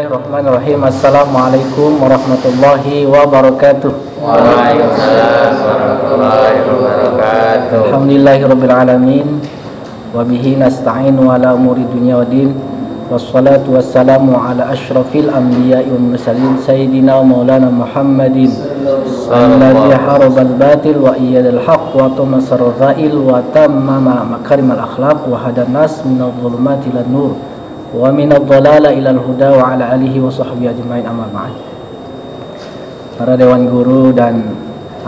Bismillahirrahmanirrahim. Assalamualaikum warahmatullahi wabarakatuh. Waalaikumsalam warahmatullahi wabarakatuh. Alhamdulillahirabbil alamin wa bihi nasta'inu ala umuri dunya waddin. Wassalatu wassalamu ala asyrafil anbiya'i wal mursalin sayyidina wa maulana Muhammadin alladzi harabal batil wa iyadal haqq wa tamassarar ra'il wa tammama makarimal akhlaq wa hadan nas minadh dhulumati ilan nur wa minadh dhalala ilal huda wa ala alihi wa sahbihi ajma'in, amma ba'd. Para dewan guru dan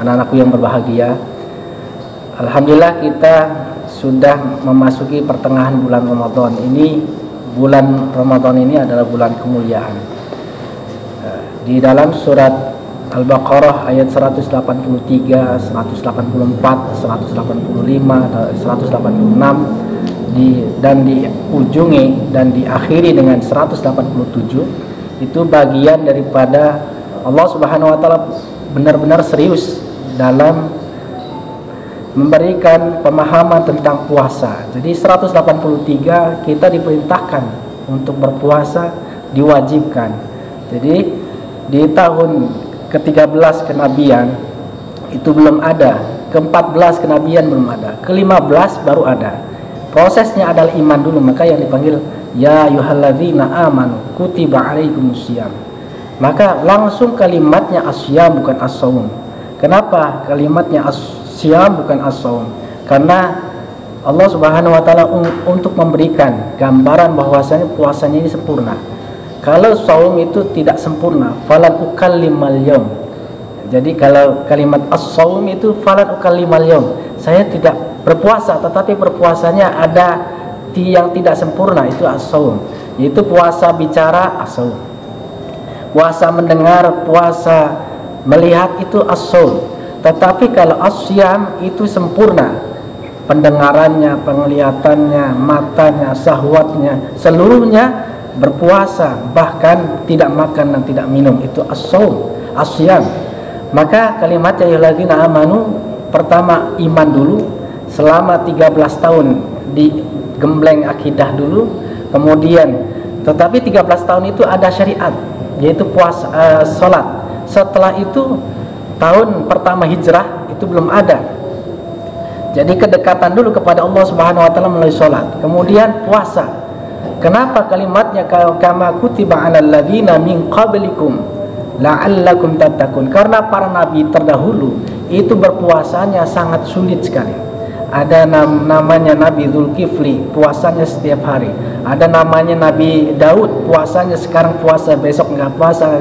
anak-anakku yang berbahagia, alhamdulillah kita sudah memasuki pertengahan bulan Ramadan. Bulan Ramadan ini adalah bulan kemuliaan. Di dalam surat Al-Baqarah ayat 183, 184, 185, 186 dan diujungi dan diakhiri dengan 187, itu bagian daripada Allah Subhanahu wa taala benar-benar serius dalam memberikan pemahaman tentang puasa. Jadi 183 kita diperintahkan untuk berpuasa, diwajibkan. Jadi di tahun ke-13 kenabian itu belum ada, ke-14 kenabian belum ada, ke-15 baru ada. Prosesnya adalah iman dulu, maka yang dipanggil ya ayyuhalladzina amanu kutiba alaikumusiyam. Maka langsung kalimatnya asyam bukan as-shaum. Kenapa kalimatnya asyam bukan as-shaum? Karena Allah Subhanahu wa taala untuk memberikan gambaran bahwasanya puasanya ini sempurna. Kalau shaum itu tidak sempurna, falan ukallimal yaum. Jadi kalau kalimat as-shaum itu falan ukallimal yaum, saya tidak berpuasa, tetapi berpuasanya ada yang tidak sempurna, itu as-shaum, yaitu puasa bicara as-shaum, puasa mendengar, puasa melihat, itu as-shaum. Tetapi kalau asyam itu sempurna, pendengarannya, penglihatannya, matanya, syahwatnya, seluruhnya berpuasa, bahkan tidak makan dan tidak minum, itu as-shaum, asyam. Maka kalimatnya ya ayyuhalladzina amanu, pertama iman dulu selama 13 tahun digembleng akidah dulu, kemudian tetapi 13 tahun itu ada syariat, yaitu puasa, salat. Setelah itu tahun pertama hijrah itu belum ada. Jadi kedekatan dulu kepada Allah Subhanahu wa taala melalui salat, kemudian puasa. Kenapa kalimatnya kama kutiba 'alal ladzina min qablikum la'allakum tattaqun? Karena para nabi terdahulu itu berpuasanya sangat sulit sekali. Ada namanya Nabi Dzulkifli, puasanya setiap hari. Ada namanya Nabi Daud, puasanya sekarang puasa, besok nggak puasa.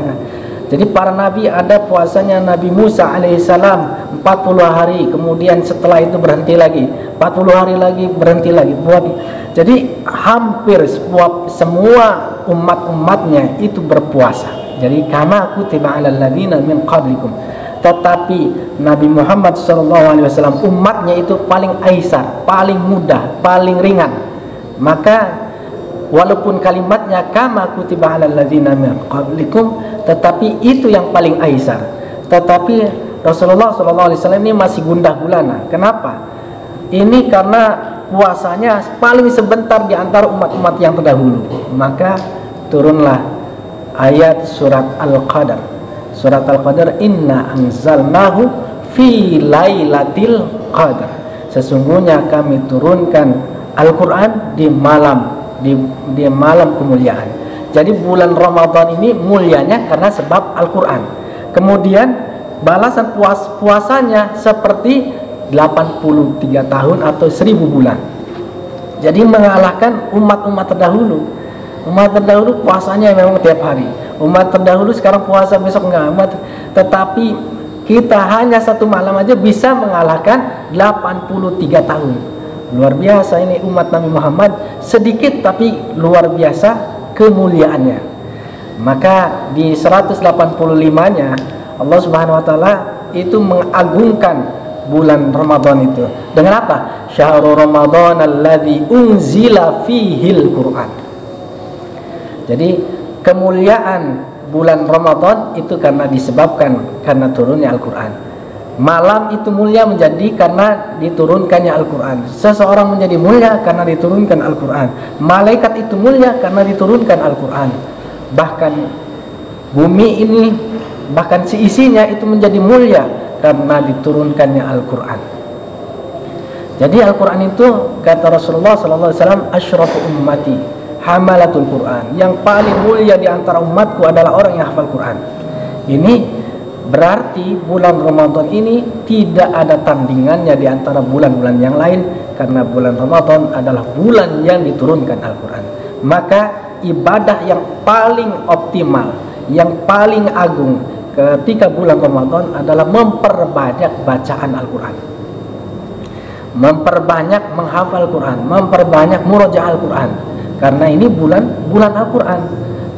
Jadi para nabi, ada puasanya Nabi Musa alaihissalam 40 hari, kemudian setelah itu berhenti lagi, 40 hari lagi berhenti lagi. Jadi hampir semua umat-umatnya itu berpuasa. Jadi kama kutiba 'alal ladzina min qablikum. Tetapi Nabi Muhammad SAW umatnya itu paling aisar, paling mudah, paling ringan. Maka walaupun kalimatnya kama kutiba 'alal ladzina min qablikum, tetapi itu yang paling aisar. Tetapi Rasulullah SAW ini masih gundah gulana. Kenapa? Ini karena puasanya paling sebentar di antara umat-umat yang terdahulu. Maka turunlah ayat surat Al-Qadar. Surat Al-Qadar, inna anzalnahu fi lailatul qadar. Sesungguhnya kami turunkan Al-Quran di malam kemuliaan. Jadi bulan Ramadan ini mulianya karena sebab Al-Quran. Kemudian balasan puasanya seperti 83 tahun atau 1000 bulan. Jadi mengalahkan umat-umat terdahulu. Umat terdahulu puasanya memang tiap hari. Umat terdahulu sekarang puasa, besok enggak. Tetapi kita hanya satu malam aja bisa mengalahkan 83 tahun. Luar biasa ini umat Nabi Muhammad, sedikit tapi luar biasa kemuliaannya. Maka di 185-nya Allah Subhanahu wa taala itu mengagungkan bulan Ramadan itu. Dengan apa? Syahrul Ramadan alladzi unzila fihil Qur'an. Jadi kemuliaan bulan Ramadan itu karena disebabkan karena turunnya Al-Quran. Malam itu mulia menjadi karena diturunkannya Al-Quran. Seseorang menjadi mulia karena diturunkan Al-Quran. Malaikat itu mulia karena diturunkan Al-Quran. bahkan bumi ini, bahkan seisinya itu menjadi mulia karena diturunkannya Al-Quran. Jadi Al-Quran itu kata Rasulullah SAW, asyrafu ummati hamalatul Quran, yang paling mulia di antara umatku adalah orang yang hafal Quran. Ini berarti bulan Ramadan ini tidak ada tandingannya di antara bulan-bulan yang lain, karena bulan Ramadan adalah bulan yang diturunkan Al-Quran. Maka ibadah yang paling optimal, yang paling agung ketika bulan Ramadan adalah memperbanyak bacaan Al-Quran, memperbanyak menghafal Quran, memperbanyak murojaah Al-Quran. Karena ini bulan Al-Quran,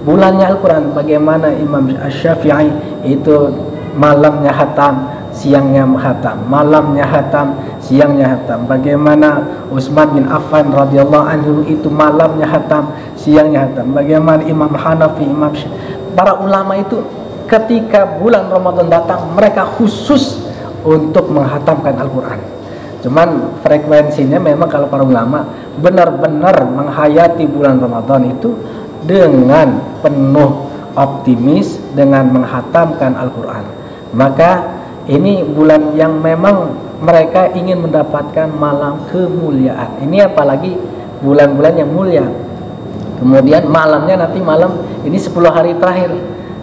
bulannya Al-Quran. Bagaimana Imam Syafi'i itu malamnya hatam, siangnya hatam, malamnya hatam, siangnya hatam. Bagaimana Utsman bin Affan radhiyallahu anhu itu malamnya hatam, siangnya hatam. Bagaimana Imam Hanafi, para ulama itu ketika bulan Ramadan datang mereka khusus untuk menghatamkan Al-Quran. Cuman frekuensinya memang kalau para ulama benar-benar menghayati bulan Ramadan itu dengan penuh optimis dengan menghatamkan Al-Quran. Maka ini bulan yang memang mereka ingin mendapatkan malam kemuliaan. Ini apalagi bulan-bulan yang mulia. Kemudian malamnya nanti malam ini 10 hari terakhir.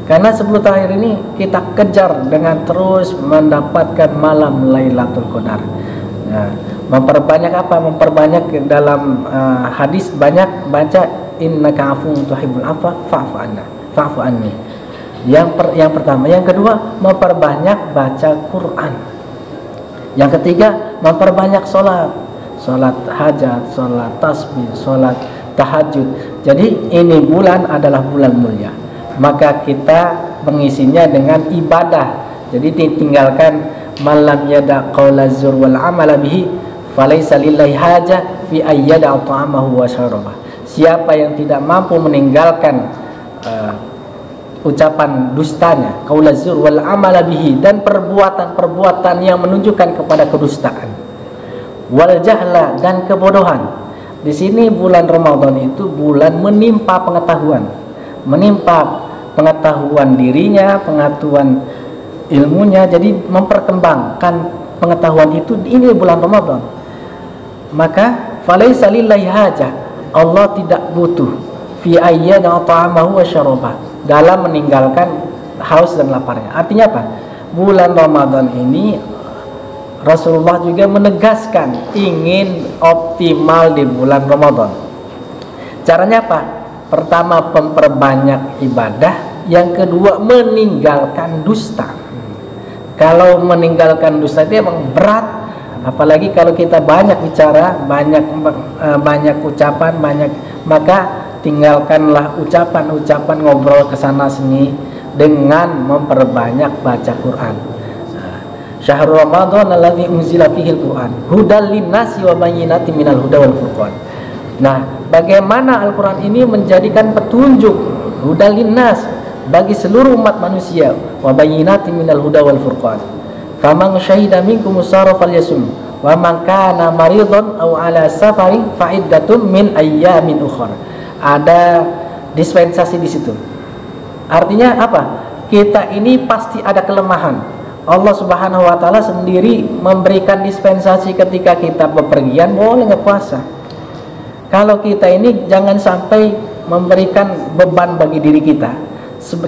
Karena 10 terakhir ini kita kejar dengan terus mendapatkan malam Lailatul Qadar. Nah, memperbanyak apa? Memperbanyak dalam hadis banyak baca innaka afuwwun tuhibbul afwa fa'fu anni. Yang pertama, yang kedua memperbanyak baca Quran. Yang ketiga memperbanyak sholat hajat, sholat tasbih, sholat tahajud. Jadi ini bulan adalah bulan mulia, maka kita mengisinya dengan ibadah. Jadi ditinggalkan malam yada qaula zur wal amala bihi falaysa lillahi haja fi ayyada ta'amahu wa syarabah. Siapa yang tidak mampu meninggalkan ucapan dustanya, qaula zur wal amala bihi, dan perbuatan-perbuatan yang menunjukkan kepada kedustaan, wal jahla, dan kebodohan. Di sini bulan Ramadan itu bulan menimpa pengetahuan dirinya, pengetahuan ilmunya, jadi memperkembangkan pengetahuan itu. Ini bulan Ramadan. Maka falaisa lillahi hajah, Allah tidak butuh fi ayyada ta'amahu wa syarabah, dalam meninggalkan haus dan laparnya. Artinya apa? Bulan Ramadan ini Rasulullah juga menegaskan ingin optimal di bulan Ramadan. Caranya apa? Pertama, memperbanyak ibadah. Yang kedua, meninggalkan dusta. Kalau meninggalkan dusta itu emang berat, apalagi kalau kita banyak bicara, banyak ucapan, maka tinggalkanlah ucapan-ucapan ngobrol kesana sini dengan memperbanyak baca Quran. Syahrul Ramadan alladzi unzila fihi al-Quran hudal linnasi wa bayyinatin minal huda wal furqan. Nah, bagaimana Al-Quran ini menjadikan petunjuk hudal linnas bagi seluruh umat manusia, wa bayyinatin minal huda wal furqan. Faman syahida minkum as-sara falyasum wa man kana maridun aw ala safarin fa iddatun min ayyamin ukhra. Ada dispensasi di situ. Artinya apa? Kita ini pasti ada kelemahan. Allah Subhanahu wa taala sendiri memberikan dispensasi ketika kita bepergian boleh nggak puasa. Kalau kita ini jangan sampai memberikan beban bagi diri kita.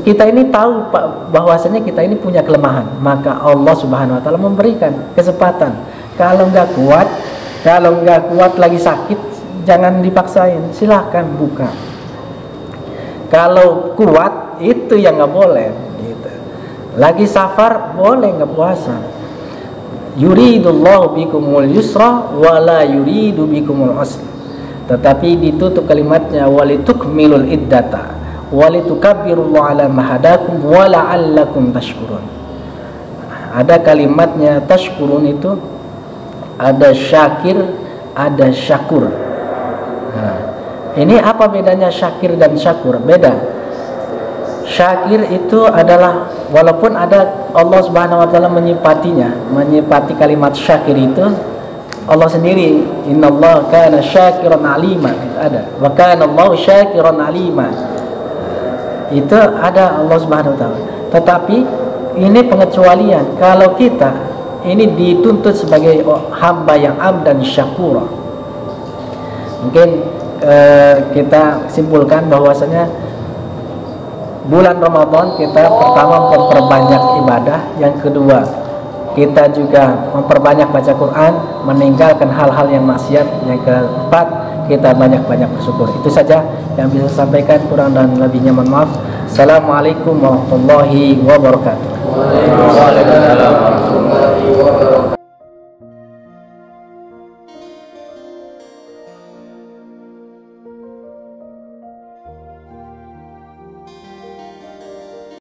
Kita ini tahu bahwasanya kita ini punya kelemahan, maka Allah Subhanahu wa taala memberikan kesempatan. Kalau nggak kuat lagi sakit, jangan dipaksain, silahkan buka. Kalau kuat itu yang nggak boleh gitu. Lagi safar boleh nggak puasa. Yuridullahu bikumul yusra wala yuridu bikumul usra. Tetapi ditutup kalimatnya walitukmilul iddata walitukabbirullaha ala mahadakum wala'allakum tashkurun. Ada kalimatnya tashkurun itu ada syakir, ada syakur. Nah, ini apa bedanya syakir dan syakur? Beda. Syakir itu adalah, walaupun ada Allah Subhanahu wa taala menyifati kalimat syakir itu, Allah sendiri, innallaha kana syakiran alima, ada. Wa kana Allahu syakiran alima. itu ada Allah Subhanahu wa taala. Tetapi ini pengecualian kalau kita ini dituntut sebagai hamba yang abdan syakura. Mungkin kita simpulkan bahwasanya bulan Ramadan kita pertama memperbanyak ibadah, yang kedua kita juga memperbanyak baca Quran, meninggalkan hal-hal yang maksiat, yang keempat kita banyak-banyak bersyukur. Itu saja yang bisa saya sampaikan, kurang dan lebihnya mohon maaf. Assalamualaikum warahmatullahi wabarakatuh. Waalaikumsalam warahmatullahi wabarakatuh.